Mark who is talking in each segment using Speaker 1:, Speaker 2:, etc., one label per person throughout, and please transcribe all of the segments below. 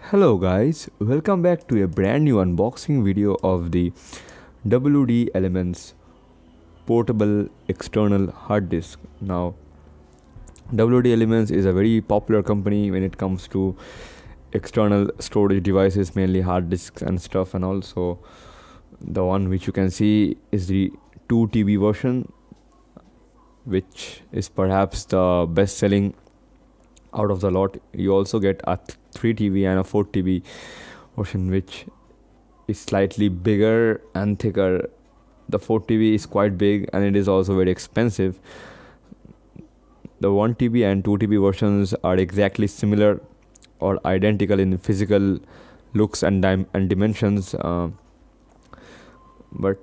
Speaker 1: Hello guys, welcome back to a brand new unboxing video of the WD Elements portable external hard disk. Now, WD Elements is a very popular company when it comes to external storage devices, mainly hard disks and stuff, and also the one which you can see is the 2 TB version, which is perhaps the best selling out of the lot. You also get a 3 TB and a 4 TB version, which is slightly bigger and thicker. The 4 TB is quite big and it is also very expensive. The 1 TB and 2 TB versions are exactly similar or identical in physical looks and dimensions, but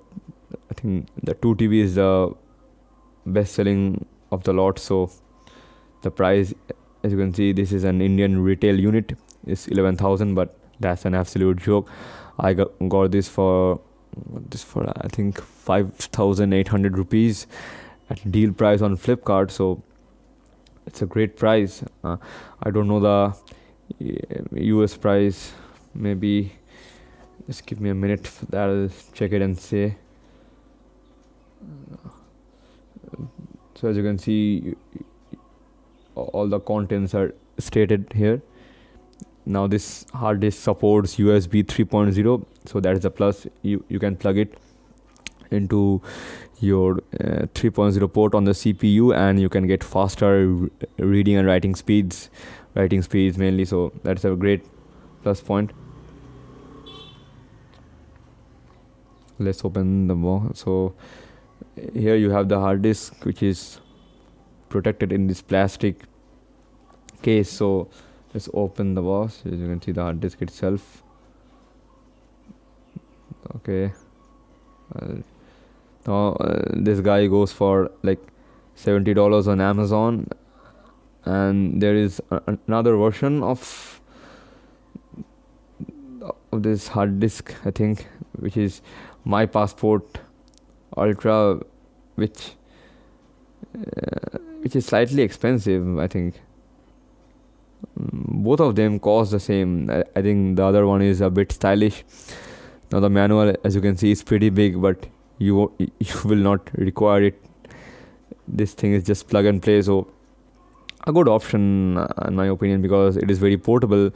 Speaker 1: I think the 2 TB is the best selling of the lot. So the price, as you can see, this is an Indian retail unit, is 11,000, but that's an absolute joke. I got this for I think 5,800 rupees at deal price on Flipkart. So it's a great price. I don't know the US price. Maybe just give me a minute for that. I'll check it and say. So as you can see, all the contents are stated here. Now this hard disk supports USB 3.0, so that is a plus. You can plug it into your 3.0 port on the CPU, and you can get faster reading and writing speeds mainly. So that's a great plus point. Let's open the box. So here you have the hard disk, which is protected in this plastic case. So let's open the box. As you can see, the hard disk itself. Okay. Now this guy goes for like $70 on Amazon, and there is another version of this hard disk, I think, which is My Passport Ultra, which is slightly expensive. I think both of them cost the same. I think the other one is a bit stylish. Now the manual, as you can see, is pretty big, but you will not require it. This thing is just plug and play, so a good option in my opinion, because it is very portable.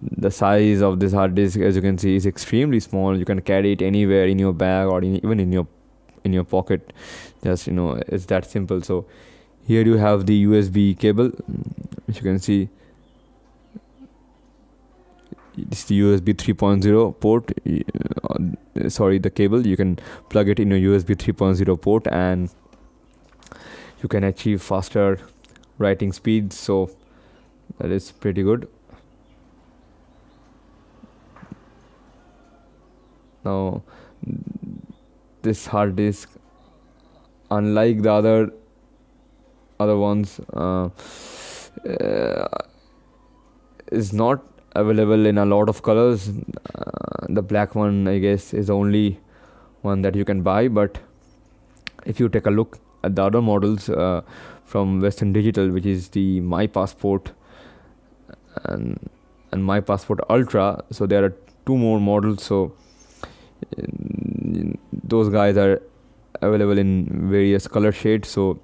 Speaker 1: The size of this hard disk, as you can see, is extremely small. You can carry it anywhere in your bag or even in your pocket. Just it's that simple. So here you have the USB cable, which you can see. This is the USB 3.0 port. Sorry, the cable. You can plug it in a USB 3.0 port, and you can achieve faster writing speeds. So that is pretty good. Now this hard disk, unlike the other ones, is not available in a lot of colors. The black one, I guess, is the only one that you can buy. But if you take a look at the other models from Western Digital, which is the My Passport and My Passport Ultra, so there are two more models. So those guys are available in various color shades, so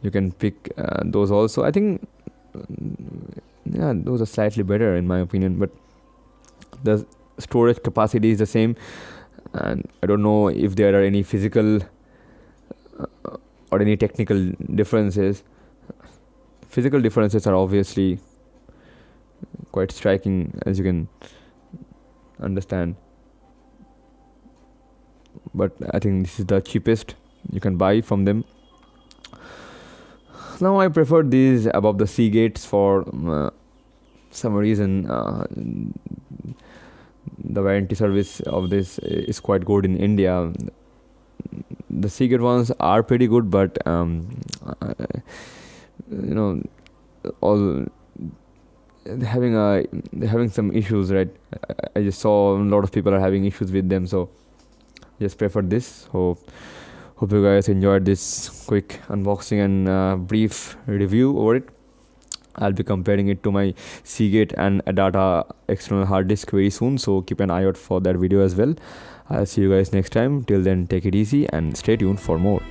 Speaker 1: you can pick those also. I think those are slightly better in my opinion, but the storage capacity is the same, and I don't know if there are any physical or any technical differences. Physical differences are obviously quite striking, as you can understand, but I think this is the cheapest you can buy from them. Now I prefer these above the Seagates for some reason. The warranty service of this is quite good in India. The Seagate ones are pretty good, but all they're having some issues, right? I just saw a lot of people are having issues with them, so just prefer this. Hope you guys enjoyed this quick unboxing and brief review over it. I'll be comparing it to my Seagate and Adata external hard disk very soon, so keep an eye out for that video as well. I'll see you guys next time. Till then, take it easy and stay tuned for more.